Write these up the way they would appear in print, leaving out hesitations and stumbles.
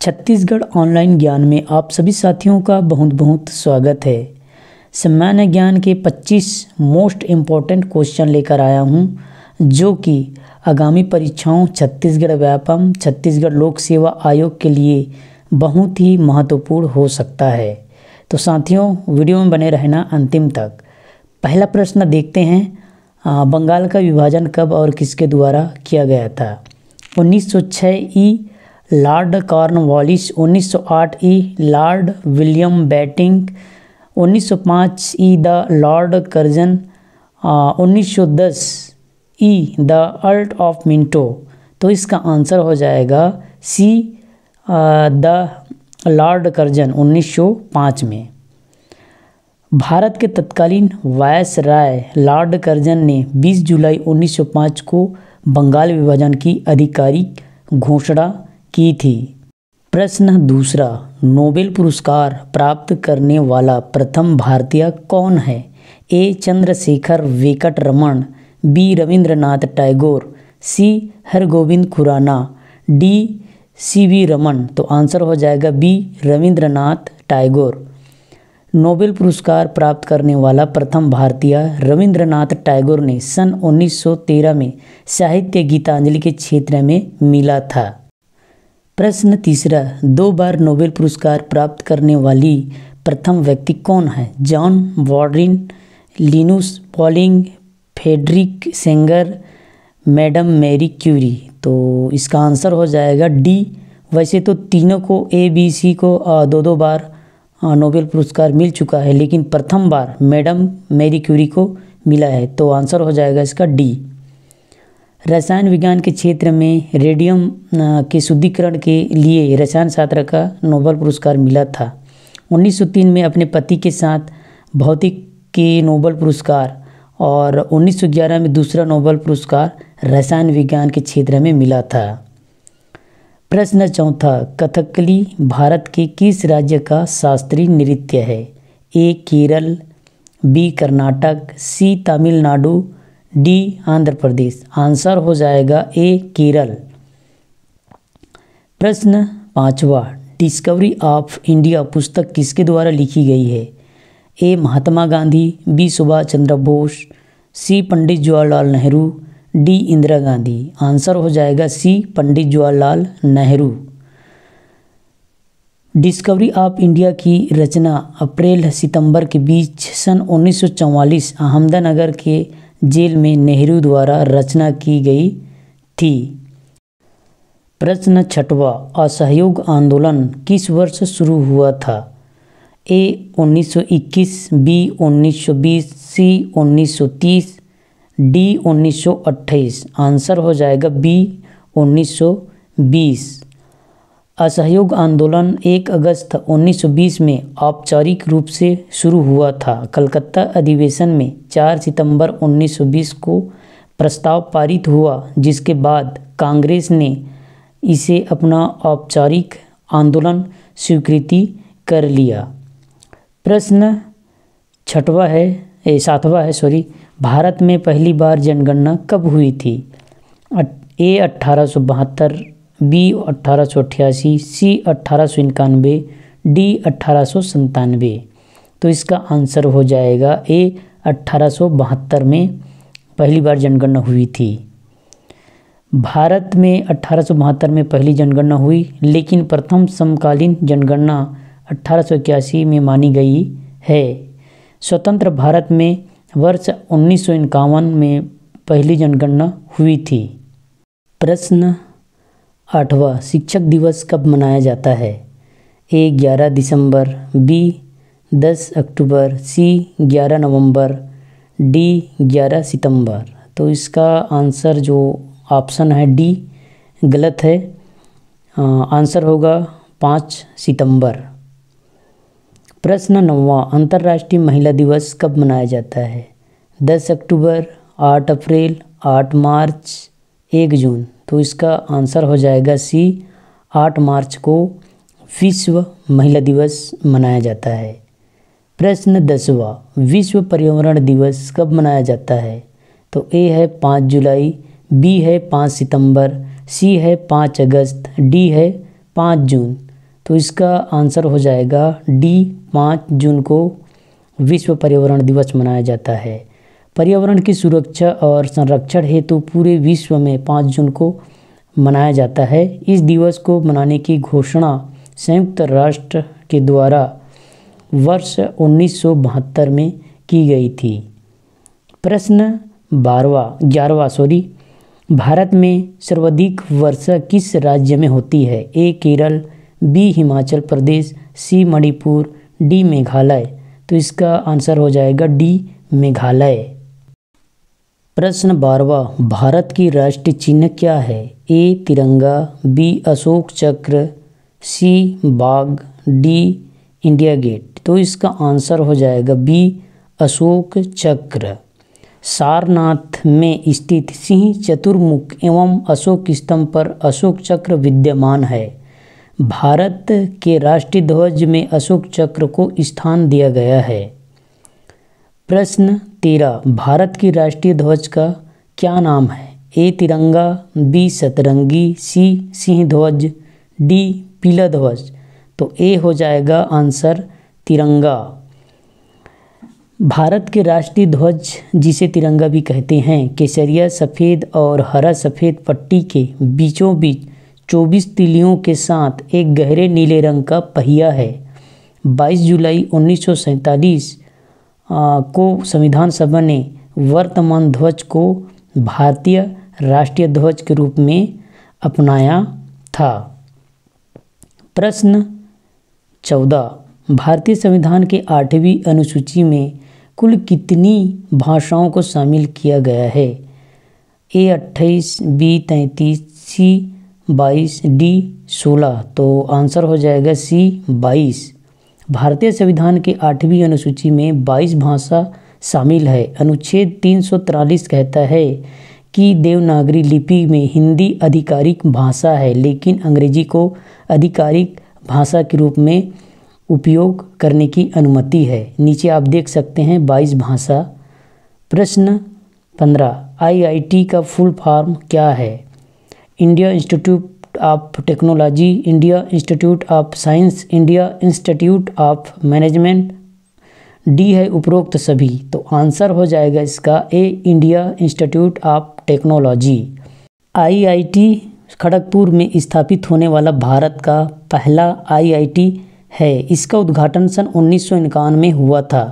Chhattisgarh online ज्ञान में आप सभी साथियों का बहुत बहुत स्वागत है। सामान्य ज्ञान के 25 मोस्ट इम्पॉर्टेंट क्वेश्चन लेकर आया हूं, जो कि आगामी परीक्षाओं छत्तीसगढ़ व्यापम छत्तीसगढ़ लोक सेवा आयोग के लिए बहुत ही महत्वपूर्ण हो सकता है। तो साथियों, वीडियो में बने रहना अंतिम तक। पहला प्रश्न देखते हैं, बंगाल का विभाजन कब और किसके द्वारा किया गया था? 1906 ई लॉर्ड कॉर्नवालिस, 1908 ई लॉर्ड विलियम बेंटिंक, 1905 ई द लॉर्ड कर्जन, 1910 ई द अर्ल ऑफ मिंटो। तो इसका आंसर हो जाएगा सी, द लॉर्ड कर्जन 1905 में। भारत के तत्कालीन वायसराय लॉर्ड कर्जन ने 20 जुलाई 1905 को बंगाल विभाजन की आधिकारिक घोषणा की थी। प्रश्न दूसरा, नोबेल पुरस्कार प्राप्त करने वाला प्रथम भारतीय कौन है? ए चंद्रशेखर वेंकट रमन, बी रविंद्रनाथ टैगोर, सी हरगोविंद खुराना, डी सी.वी. रमन। तो आंसर हो जाएगा बी रविंद्रनाथ टैगोर। नोबेल पुरस्कार प्राप्त करने वाला प्रथम भारतीय रविंद्रनाथ टैगोर ने सन 1913 में साहित्य गीतांजलि के क्षेत्र में मिला था। प्रश्न तीसरा, 2 बार नोबेल पुरस्कार प्राप्त करने वाली प्रथम व्यक्ति कौन है? John Bardeen, Linus Pauling, Frederick Sanger, Madam Marie Curie. तो इसका आंसर हो जाएगा डी। वैसे तो तीनों को ABC को 2 बार नोबेल पुरस्कार मिल चुका है, लेकिन प्रथम बार मैडम मैरी क्यूरी को मिला है। तो आंसर हो जाएगा इसका डी। रसायन विज्ञान के क्षेत्र में रेडियम के शुद्धिकरण के लिए रसायन शास्त्र का नोबेल पुरस्कार मिला था। 1903 में अपने पति के साथ भौतिक के नोबेल पुरस्कार और 1911 में दूसरा नोबेल पुरस्कार रसायन विज्ञान के क्षेत्र में मिला था। प्रश्न चौथा, कथकली भारत के किस राज्य का शास्त्रीय नृत्य है? ए केरल, बी कर्नाटक, सी तमिलनाडु, डी आंध्र प्रदेश। आंसर हो जाएगा ए केरल। प्रश्न पांचवा, डिस्कवरी ऑफ इंडिया पुस्तक किसके द्वारा लिखी गई है? A Mahatma Gandhi, B Subhash Chandra Bose, C Pandit Jawaharlal Nehru, D Indira Gandhi. Answer हो जाएगा C Pandit Jawaharlal Nehru. Discovery of India की रचना अप्रैल सितंबर के बीच सन 1944 अहमदनगर के जेल में नेहरू द्वारा रचना की गई थी। प्रश्न छठवा, असहयोग आंदोलन किस वर्ष शुरू हुआ था? ए 1921, बी 1920, सी 1930, डी 1928। आंसर हो जाएगा बी 1920। असहयोग आंदोलन 1 अगस्त 1920 में औपचारिक रूप से शुरू हुआ था। कलकत्ता अधिवेशन में 4 सितंबर 1920 को प्रस्ताव पारित हुआ, जिसके बाद कांग्रेस ने इसे अपना औपचारिक आंदोलन स्वीकृति कर लिया। प्रश्न सातवां है, भारत में पहली बार जनगणना कब हुई थी? ए 1872, बी 1888, सी 1891, डी 1897। तो इसका आंसर हो जाएगा ए 1872 में पहली बार जनगणना हुई थी। भारत में 1872 में पहली जनगणना हुई, लेकिन प्रथम समकालीन जनगणना 1881 में मानी गई है। स्वतंत्र भारत में वर्ष 1951 में पहली जनगणना हुई थी। प्रश्न 8वां, शिक्षक दिवस कब मनाया जाता है? ए 11 दिसंबर, बी 10 अक्टूबर, सी 11 नवंबर, डी 11 सितंबर। तो इसका आंसर जो ऑप्शन है डी गलत है। आंसर होगा 5 सितंबर। प्रश्न 9वां, अंतर्राष्ट्रीय महिला दिवस कब मनाया जाता है? 10 अक्टूबर, 8 अप्रैल, 8 मार्च, 1 जून। तो इसका आंसर हो जाएगा सी 8 मार्च को विश्व महिला दिवस मनाया जाता है। प्रश्न 10वां, विश्व पर्यावरण दिवस कब मनाया जाता है? तो ए है 5 जुलाई, बी है 5 सितंबर, सी है 5 अगस्त, डी है 5 जून। तो इसका आंसर हो जाएगा डी, 5 जून को विश्व पर्यावरण दिवस मनाया जाता है। पर्यावरण की सुरक्षा और संरक्षण हेतु पूरे विश्व में 5 जून को मनाया जाता है। इस दिवस को मनाने की घोषणा संयुक्त राष्ट्र के द्वारा वर्ष 1972 में की गई थी। प्रश्न 11वां भारत में सर्वाधिक वर्षा किस राज्य में होती है? ए केरल, बी हिमाचल प्रदेश, सी मणिपुर, डी मेघालय। तो इसका आंसर हो जाएगा डी, मेघालय। प्रश्न 12वां भारत की राष्ट्रीय चिन्ह क्या है? ए तिरंगा, बी अशोक चक्र, सी बाघ, डी इंडिया गेट। तो इसका आंसर हो जाएगा बी, अशोक चक्र। सारनाथ में स्थित सिंह चतुर्मुख एवं अशोक स्तंभ पर अशोक चक्र विद्यमान है। भारत के राष्ट्रीय ध्वज में अशोक चक्र को स्थान दिया गया है। प्रश्न 13 भारत की राष्ट्रीय ध्वज का क्या नाम है? ए तिरंगा, बी सतरंगी, सी सिंह ध्वज, डी पीला ध्वज। तो ए हो जाएगा आंसर तिरंगा। भारत के राष्ट्रीय ध्वज जिसे तिरंगा भी कहते हैं केसरिया सफ़ेद और हरा सफ़ेद पट्टी के बीचों बीच 24 तीलियों के साथ एक गहरे नीले रंग का पहिया है। 22 जुलाई 1947 को संविधान सभा ने वर्तमान ध्वज को भारतीय राष्ट्रीय ध्वज के रूप में अपनाया था। प्रश्न 14 भारतीय संविधान के 8वीं अनुसूची में कुल कितनी भाषाओं को शामिल किया गया है? ए 28, बी 33, सी 22, डी 16। तो आंसर हो जाएगा सी 22। भारतीय संविधान के 8वीं अनुसूची में 22 भाषा शामिल है। अनुच्छेद 343 कहता है कि देवनागरी लिपि में हिंदी आधिकारिक भाषा है, लेकिन अंग्रेजी को आधिकारिक भाषा के रूप में उपयोग करने की अनुमति है। नीचे आप देख सकते हैं 22 भाषा। प्रश्न 15 आईआईटी का फुल फॉर्म क्या है? India Institute of Technology, India Institute of Science, India Institute of Management, D है उपरोक्त सभी। तो आंसर हो जाएगा इसका A, India Institute of Technology. IIT Kharagpur में स्थापित होने वाला भारत का पहला आईआईटी है। इसका उद्घाटन सन 1951 में हुआ था।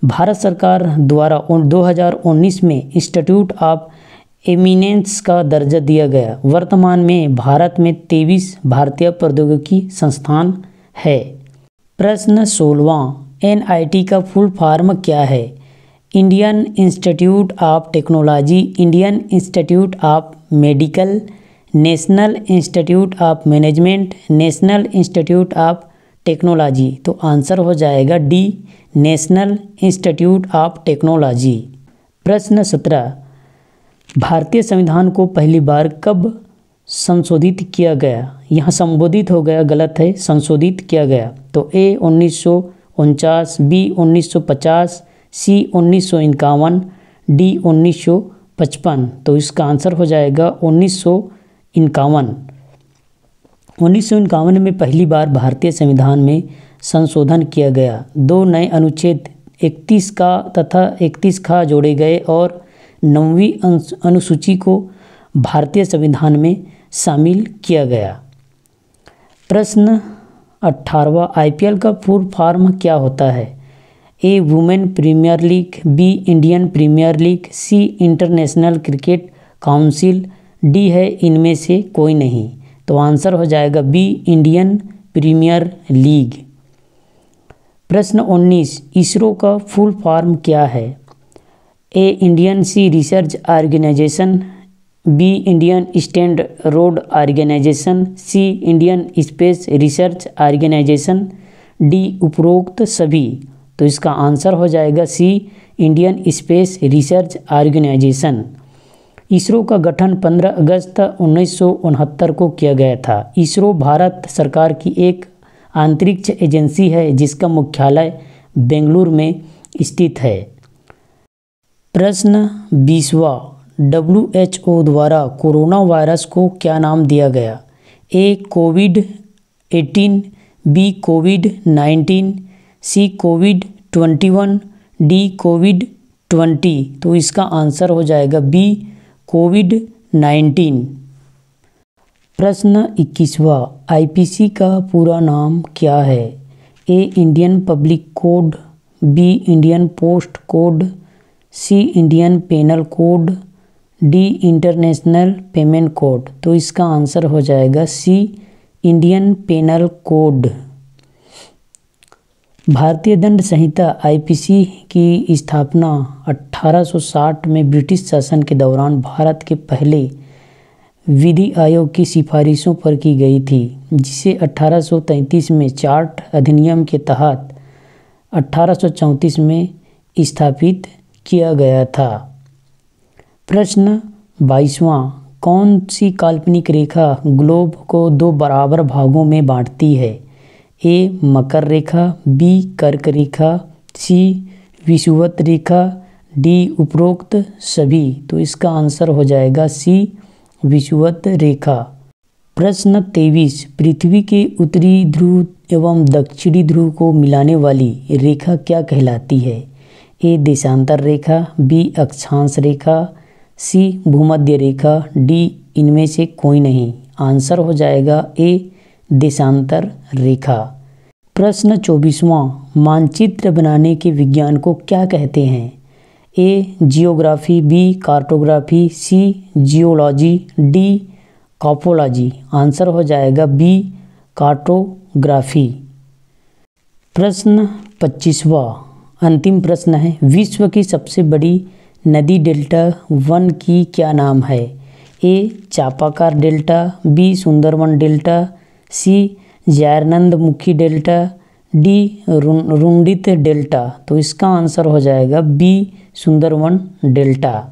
भारत सरकार द्वारा 2019 में इंस्टीट्यूट ऑफ एमिनेंस का दर्जा दिया गया। वर्तमान में भारत में 23 भारतीय प्रौद्योगिकी संस्थान है। प्रश्न 16वां एनआईटी का फुल फॉर्म क्या है? Indian institute of technology, Indian institute of medical, national institute of management, national institute of technology. तो आंसर हो जाएगा D, national institute of technology. प्रश्न 17 भारतीय संविधान को पहली बार कब संशोधित किया गया? यहाँ संबोधित हो गया, गलत है, संशोधित किया गया। तो ए 1949, बी 1950, सी 1951, डी 1955। तो इसका आंसर हो जाएगा 1951। 1951 में पहली बार भारतीय संविधान में संशोधन किया गया। 2 नए अनुच्छेद 31 का तथा 31 खा जोड़े गए और 9वीं अनुसूची को भारतीय संविधान में शामिल किया गया। प्रश्न 18वां आईपीएल का फुल फॉर्म क्या होता है? A Women Premier League, B Indian Premier League, C International Cricket Council, D है इनमें से कोई नहीं। तो आंसर हो जाएगा बी, इंडियन प्रीमियर लीग। प्रश्न 19 इसरो का फुल फॉर्म क्या है? A Indian sea research organisation, B Indian stand road organisation, C Indian Space Research Organisation, D उपरोक्त सभी। तो इसका आंसर हो जाएगा C, Indian Space Research Organisation. ISRO का गठन 15 अगस्त 1969 को किया गया था। इसरो भारत सरकार की एक अंतरिक्ष एजेंसी है जिसका मुख्यालय बेंगलुरु में स्थित है। प्रश्न 20वां WHO द्वारा कोरोना वायरस को क्या नाम दिया गया? ए कोविड 18, बी कोविड-19, सी कोविड-21, डी कोविड-20। तो इसका आंसर हो जाएगा बी कोविड-19। प्रश्न 21वां, आईपीसी का पूरा नाम क्या है? A Indian Public Code, B Indian Post Code, C Indian Penal Code, D International Payment Code. तो इसका आंसर हो जाएगा सी इंडियन पेनल कोड। भारतीय दंड संहिता आईपीसी की स्थापना 1860 में ब्रिटिश शासन के दौरान भारत के पहले विधि आयोग की सिफारिशों पर की गई थी, जिसे 1833 में चार्ट अधिनियम के तहत 1834 में स्थापित किया गया था। प्रश्न 22वां, कौन सी काल्पनिक रेखा ग्लोब को दो बराबर भागों में बांटती है? ए मकर रेखा, बी कर्क रेखा, सी विषुवत रेखा, डी उपरोक्त सभी। तो इसका आंसर हो जाएगा सी विषुवत रेखा। प्रश्न 23, पृथ्वी के उत्तरी ध्रुव एवं दक्षिणी ध्रुव को मिलाने वाली रेखा क्या कहलाती है? ए देशांतर रेखा, बी अक्षांश रेखा, सी भूमध्य रेखा, डी इनमें से कोई नहीं। आंसर हो जाएगा ए देशांतर रेखा। प्रश्न 24वां, मानचित्र बनाने के विज्ञान को क्या कहते हैं? ए जियोग्राफी, बी कार्टोग्राफी, सी जियोलॉजी, डी टॉपोलॉजी। आंसर हो जाएगा बी कार्टोग्राफी। प्रश्न 25वां, अंतिम प्रश्न है, विश्व की सबसे बड़ी नदी डेल्टा वन की क्या नाम है? ए चापाकार डेल्टा, बी सुंदरवन डेल्टा, सी जयरनंदमुखी डेल्टा, डी रुंडित डेल्टा। तो इसका आंसर हो जाएगा बी सुंदरवन डेल्टा।